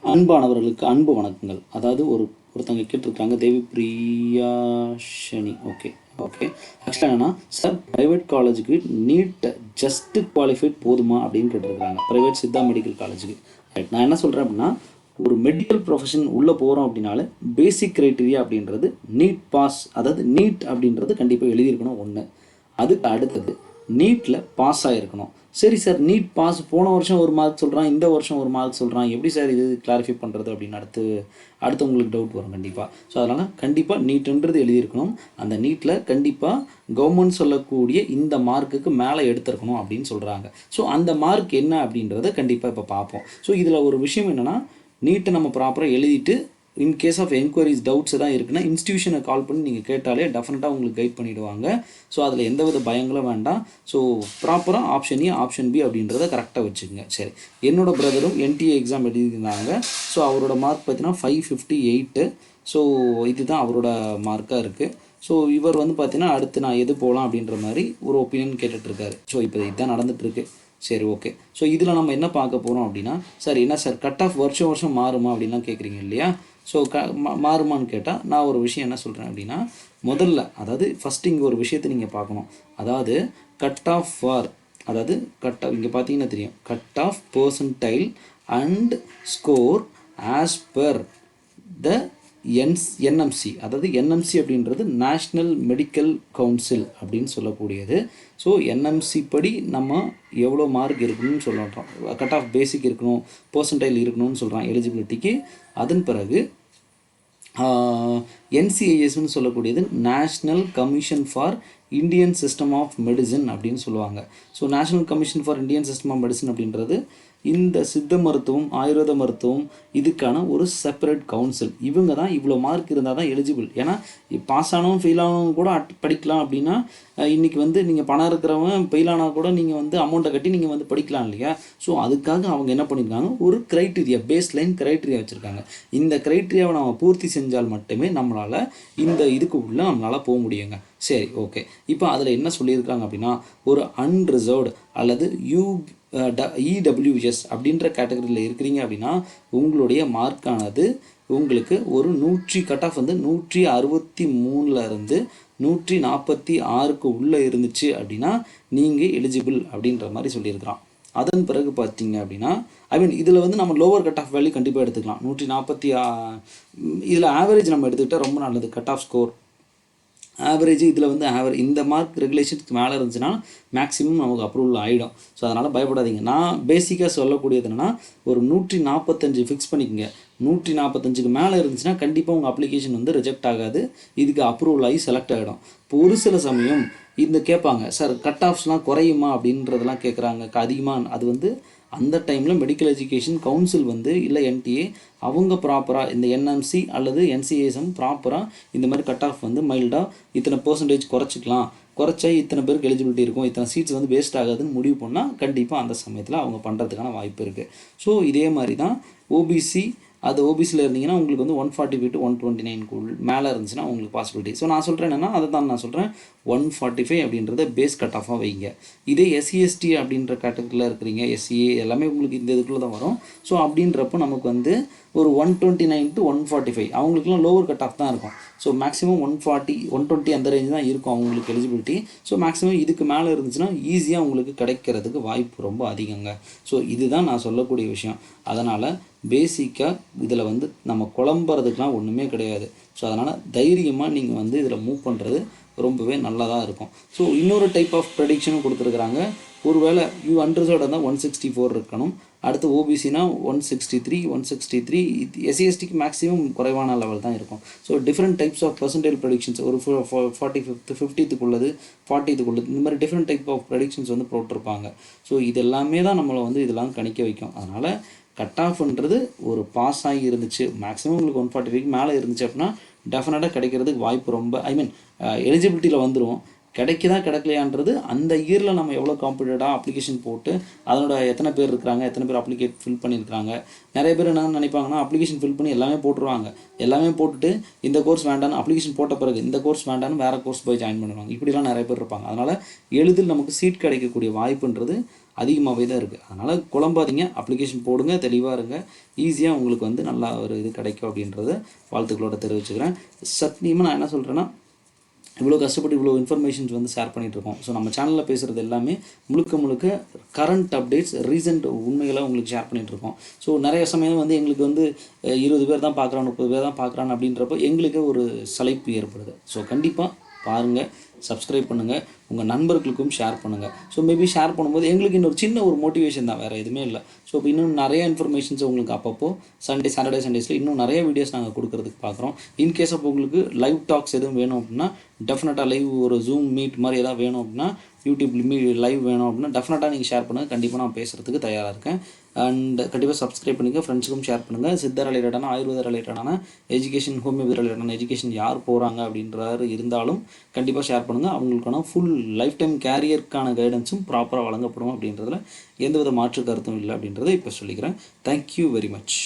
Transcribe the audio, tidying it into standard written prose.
அன்பானவர்களுக்கு அன்பு வணக்கங்கள். அதாவது ஒருத்தவங்க கேட்டிருக்காங்க, தேவி பிரியாஷினி. Okay okay. ஆக்சுவலாக என்னென்னா, சார் ப்ரைவேட் காலேஜுக்கு நீட் ஜஸ்ட் குவாலிஃபைட் போதுமா அப்படின்னு கேட்டிருக்காங்க. ப்ரைவேட் சித்தா மெடிக்கல் காலேஜுக்கு. ரைட், நான் என்ன சொல்கிறேன் அப்படின்னா, ஒரு மெடிக்கல் ப்ரொஃபஷன் உள்ளே போகிறோம் அப்படின்னாலே பேசிக் க்ரைட்டீரியா அப்படின்றது நீட் பாஸ். அதாவது நீட் அப்படின்றது கண்டிப்பாக எழுதியிருக்கணும் ஒன்று. அதுக்கு அடுத்தது நீட்டில் பாஸ் ஆகிருக்கணும். சரி சார், நீட் பாஸ் போன வருஷம் ஒரு மார்க் சொல்கிறான், இந்த வருஷம் ஒரு மார்க் சொல்கிறான், எப்படி சார் இது கிளாரிஃபை பண்ணுறது அப்படின்னு அடுத்து உங்களுக்கு டவுட் வரும் கண்டிப்பாக. ஸோ அதனால் கண்டிப்பாக நீட்டுன்றது எழுதியிருக்கணும். அந்த நீட்டில் கண்டிப்பாக கவர்மெண்ட் சொல்லக்கூடிய இந்த மார்க்குக்கு மேலே எடுத்துருக்கணும் அப்படின்னு சொல்கிறாங்க. ஸோ அந்த மார்க் என்ன அப்படின்றத கண்டிப்பாக இப்போ பார்ப்போம். ஸோ இதில் ஒரு விஷயம் என்னென்னா, நீட்டை நம்ம ப்ராப்பராக எழுதிட்டு in case of enquiries doubts தான் இருக்குன்னா இன்ஸ்டியூஷனை கால் பண்ணி நீங்கள் கேட்டாலே டெஃபினட்டாக உங்களுக்கு கைட் பண்ணிவிடுவாங்க. ஸோ அதில் எந்தவித பயங்களும் வேண்டாம். ஸோ ப்ராப்பராக ஆப்ஷன் ஏ ஆப்ஷன் பி அப்படின்றத கரெக்டாக வச்சுக்கோங்க. சரி, என்னோடய பிரதரும் என்டிஏ எக்ஸாம் எழுதியிருந்தாங்க. ஸோ அவரோட மார்க் பார்த்தீங்கன்னா 558. ஸோ இதுதான் அவரோட மார்க்காக இருக்குது. ஸோ இவர் வந்து பார்த்தீங்கன்னா அடுத்து நான் எது போகலாம் அப்படின்ற மாதிரி ஒரு ஒப்பீனியன் கேட்டுட்ருக்காரு. ஸோ இப்போ இதுதான் நடந்துகிட்ருக்கு. சரி, ஓகே. ஸோ இதில் நம்ம என்ன பார்க்க போகிறோம் அப்படின்னா, சார் என்ன சார் கட் ஆஃப் வருஷம் மாறுமா அப்படின்லாம் கேட்குறீங்க இல்லையா? ஸோ மாறுமான்னு கேட்டால் நான் ஒரு விஷயம் என்ன சொல்கிறேன் அப்படின்னா, முதல்ல அதாவது ஃபஸ்ட்டு இங்கே ஒரு விஷயத்தை நீங்கள் பார்க்கணும். அதாவது கட் ஆஃப் ஃபார், அதாவது கட் ஆஃப் இங்கே பார்த்தீங்கன்னா தெரியும், cut off percentile and score as per the NMC. அதாவது என்எம்சி அப்படின்றது நேஷ்னல் மெடிக்கல் கவுன்சில் அப்படின்னு சொல்லக்கூடியது. ஸோ என்எம்சி படி நம்ம எவ்வளோ மார்க் இருக்கணும்னு சொல்கிறோம். கட் ஆஃப் பேசிக் இருக்கணும், பர்சன்டைல் இருக்கணும்னு சொல்கிறான் எலிஜிபிலிட்டிக்கு. அதன் பிறகு என்சிஐஎஸ்ன்னு சொல்லக்கூடியது national commission for Indian system of medicine அப்படின்னு சொல்லுவாங்க. So national commission for Indian system of medicine அப்படின்றது இந்த சித்த மருத்துவம், ஆயுர்வேத மருத்துவம் இதுக்கான ஒரு செப்பரேட் கவுன்சில். இவங்க தான் இவ்வளோ மார்க் இருந்தால் தான் எலிஜிபிள். ஏன்னா பாஸ் ஆனவங்க ஃபெயில் ஆனவங்க கூட படிக்கலாம் அப்படின்னா, இன்றைக்கி வந்து நீங்கள் பணம் இருக்கிறவங்க ஃபெயில் ஆனால் கூட நீங்கள் வந்து அமௌண்ட்டை கட்டி நீங்கள் வந்து படிக்கலாம் இல்லையா? ஸோ அதுக்காக அவங்க என்ன பண்ணியிருக்காங்க, ஒரு க்ரைட்டீரியா, பேஸ் லைன் க்ரைட்டீரியா வச்சுருக்காங்க. இந்த க்ரைட்டீரியாவை நம்ம பூர்த்தி செஞ்சால் மட்டுமே நம்மளால் இந்த இதுக்கு உள்ளே நம்மளால் போக முடியுங்க. சரி, ஓகே. இப்போ அதில் என்ன சொல்லியிருக்காங்க அப்படின்னா, ஒரு அன்ரிசர்வ்டு அல்லது இடபிள்யூஎஸ் அப்படின்ற கேட்டகரியில் இருக்கிறீங்க அப்படின்னா உங்களுடைய மார்க்கானது உங்களுக்கு ஒரு 100 கட் ஆஃப் வந்து 163 146க்கு உள்ளே இருந்துச்சு அப்படின்னா நீங்கள் எலிஜிபிள் அப்படின்ற மாதிரி சொல்லியிருக்கிறான். அதன் பிறகு பார்த்தீங்க அப்படின்னா இதில் வந்து நம்ம லோவர் கட் ஆஃப் வேல்யூ கண்டிப்பாக எடுத்துக்கலாம். 140 இதில் ஆவரேஜ் நம்ம எடுத்துக்கிட்டால் ரொம்ப நல்லது. கட் ஆஃப் ஸ்கோர் ஆவரேஜ் இதில் வந்து இந்த மார்க் ரெகுலேஷனுக்கு மேலே இருந்துச்சுன்னா மேக்ஸிமம் நமக்கு அப்ரூவல் ஆகிடும். ஸோ அதனால் பயப்படாதீங்க. நான் பேசிக்காக சொல்லக்கூடியது என்னென்னா, ஒரு 145 ஃபிக்ஸ் பண்ணிக்கோங்க. 145க்கு மேலே இருந்துச்சுன்னா கண்டிப்பாக உங்கள் அப்ளிகேஷன் வந்து ரிஜெக்ட் ஆகாது, இதுக்கு அப்ரூவல் ஆகி செலக்ட் ஆகிடும். இப்போ ஒரு சில சமயம் கேட்பாங்க, சார் கட் ஆஃப்ஸ்லாம் குறையுமா அப்படின்றதெல்லாம் கேட்குறாங்க அதிகமாக. அது வந்து அந்த டைமில் மெடிக்கல் எஜுகேஷன் கவுன்சில் வந்து இல்லை என்டிஏ அவங்க ப்ராப்பராக இந்த என்எம்சி அல்லது என்சிஏஎஸ்எம் ப்ராப்பராக இந்த மாதிரி கட் ஆஃப் வந்து மைல்டாக இத்தனை பர்சன்டேஜ் குறைச்சிக்கலாம், குறைச்சா இத்தனை பேருக்கு எலிஜிபிலிட்டி இருக்கும், இத்தனை சீட்ஸ் வந்து வேஸ்ட் ஆகாதுன்னு முடிவு பண்ணால் கண்டிப்பாக அந்த சமயத்தில் அவங்க பண்ணுறதுக்கான வாய்ப்பு இருக்குது. ஸோ இதே மாதிரி தான் ஓபிசி. அது ஓபிசியில் இருந்தீங்கன்னா உங்களுக்கு வந்து 145 to 129 மேலே இருந்துச்சுன்னா உங்களுக்கு பாசிபிலிட்டி. ஸோ நான் சொல்கிறேன் என்னென்னா, அதை தான் நான் சொல்கிறேன், 145 அப்படின்றத பேஸ் கட் ஆஃபாக வைங்க. இதே எஸ்சிஎஸ்டி அப்படின்ற கேட்டகரியில் இருக்கிறீங்க, எஸ்சிஏ எல்லாமே உங்களுக்கு இந்த இதுக்குள்ளே தான் வரும். ஸோ அப்படின்றப்போ நமக்கு வந்து ஒரு 129 to 145 அவங்களுக்குலாம் லோவர் கட் ஆஃப் தான் இருக்கும். ஸோ மேக்ஸிமம் 140 120 அந்த ரேஞ்ச் தான் இருக்கும் அவங்களுக்கு எலிஜிபிலிட்டி. ஸோ மேக்ஸிமம் இதுக்கு மேலே இருந்துச்சுன்னா ஈஸியாக உங்களுக்கு கிடைக்கிறதுக்கு வாய்ப்பு ரொம்ப அதிகங்க. ஸோ இதுதான் நான் சொல்லக்கூடிய விஷயம். அதனால் பேசிக்காக இதில் வந்து நம்ம குழம்புறதுக்கெலாம் ஒன்றுமே கிடையாது. ஸோ அதனால் தைரியமாக நீங்கள் வந்து இதில் மூவ் பண்ணுறது ரொம்பவே நல்லதாக இருக்கும். ஸோ இன்னொரு டைப் ஆஃப் ப்ரெடிக்ஷனும் கொடுத்துருக்குறாங்க. ஒருவேளை அன்ரிசர்வ்டாக இருந்தால் 164 இருக்கணும். அடுத்து ஓபிசினா 163 எஸ்சிஎஸ்டிக்கு மேக்ஸிமம் குறைவான லெவல் தான் இருக்கும். So different types of percentage predictions, ஒரு 45th 50th 40th இந்த மாதிரி டிஃப்ரெண்ட் டைப் ஆஃப் ப்ரெடிக்ஷன்ஸ் வந்து போட்டிருப்பாங்க. ஸோ இது எல்லாமே தான் நம்மளை வந்து இதெல்லாம் கணிக்க வைக்கும். அதனால் கட் ஆஃப்ன்றது ஒரு பாஸ் ஆகி இருந்துச்சு, மேக்ஸிமம் உங்களுக்கு 145க்கு மேலே இருந்துச்சு அப்படின்னா டெஃபினட்டாக கிடைக்கிறதுக்கு வாய்ப்பு ரொம்ப எலிஜிபிலிட்டியில் வந்துடும். கிடைக்கலையான்றது அந்த இயரில் நம்ம எவ்வளோ காம்படிட்டாக அப்ளிகேஷன் போட்டு அதனோட எத்தனை பேர் இருக்கிறாங்க, எத்தனை பேர் அப்ளிகேட் ஃபில் பண்ணியிருக்காங்க. நிறைய பேர் என்ன நினைப்பாங்கன்னா, அப்ளிகேஷன் ஃபில் பண்ணி எல்லாமே போட்டுருவாங்க. எல்லாமே போட்டுட்டு இந்த கோர்ஸ் வேண்டான்னு அப்ளிகேஷன் போட்ட பிறகு இந்த கோர்ஸ் வேண்டான்னு வேறு கோர்ஸ் போய் ஜாயின் பண்ணுவாங்க. இப்படிலாம் நிறைய பேர் இருப்பாங்க. அதனால் எளிதில் நமக்கு சீட் கிடைக்கக்கூடிய வாய்ப்புன்றது அதிகமாகவே தான் இருக்குது. அதனால் குழம்பாதீங்க, அப்ளிகேஷன் போடுங்க, தெளிவாக இருங்க, ஈஸியாக உங்களுக்கு வந்து நல்லா ஒரு இது கிடைக்கும் அப்படின்றத வாழ்த்துக்களோட தெரிவிச்சுக்கிறேன். சத்தியமாக நான் என்ன சொல்கிறேன்னா, இவ்வளோ கஷ்டப்பட்டு இவ்வளோ இன்ஃபர்மேஷன்ஸ் வந்து ஷேர் பண்ணிகிட்ருக்கோம். ஸோ நம்ம சேனலில் பேசுகிறது எல்லாமே முழுக்க கரண்ட் அப்டேட்ஸ், ரீசெண்ட் உண்மைகளை உங்களுக்கு ஷேர் பண்ணிகிட்ருக்கோம். ஸோ நிறைய சமயம் வந்து எங்களுக்கு வந்து 20 பேர் தான் பார்க்குறான், 30 பேர் தான் பார்க்குறான் அப்படின்றப்போ எங்களுக்கு ஒரு சலிப்பு ஏற்படுது. ஸோ கண்டிப்பாக பாருங்கள், சப்ஸ்கிரைப் பண்ணுங்கள், உங்கள் நண்பர்களுக்கும் ஷேர் பண்ணுங்கள். ஸோ மேபி ஷேர் பண்ணும்போது எங்களுக்கு இன்னொரு சின்ன ஒரு மோட்டிவேஷன் தான், வேறு எதுவுமே இல்லை. ஸோ இப்போ இன்னும் நிறைய இன்ஃபர்மேஷன்ஸ் உங்களுக்கு அப்பப்போ சாட்டர்டே சண்டேஸில் இன்னும் நிறைய வீடியோஸ் நாங்கள் கொடுக்கறதுக்கு பார்க்குறோம். இன்கேஸ் ஆஃப் உங்களுக்கு லைவ் டாக்ஸ் எதுவும் வேணும் அப்படின்னா டெஃபினட்டாக லைவ் ஒரு ஜூம் மீட் மாதிரி எதாவது வேணும் அப்படின்னா, யூடியூப் லைவ் வேணும் அப்படின்னா டெஃபினட்டாக நீங்கள் ஷேர் பண்ணுங்கள். கண்டிப்பாக நான் பேசுகிறதுக்கு தயாராக இருக்கேன். அண்ட் கண்டிப்பாக சப்ஸ்கிரைப் பண்ணிங்க, ஃப்ரெண்ட்ஸுக்கும் ஷேர் பண்ணுங்கள். சித்தா ரிலேட்டடான, ஆயுர்வேத ரிலேட்டடான எஜுகேஷன், ஹோமியோபதி ரிலேட்டடான எஜுகேஷன் யார் போகிறாங்க அப்படின்றாரு இருந்தாலும் கண்டிப்பாக ஷேர் பண்ணுங்கள். அவங்களுக்கான ஃபுல் லைஃப் டைம் கேரியருக்கான கைடன்ஸும் ப்ராப்பராக வழங்கப்படும் அப்படின்றதுல எந்தவித மாற்று கருத்தும் இல்லை அப்படின்றத இப்போ சொல்லிக்கிறேன். Thank you very much.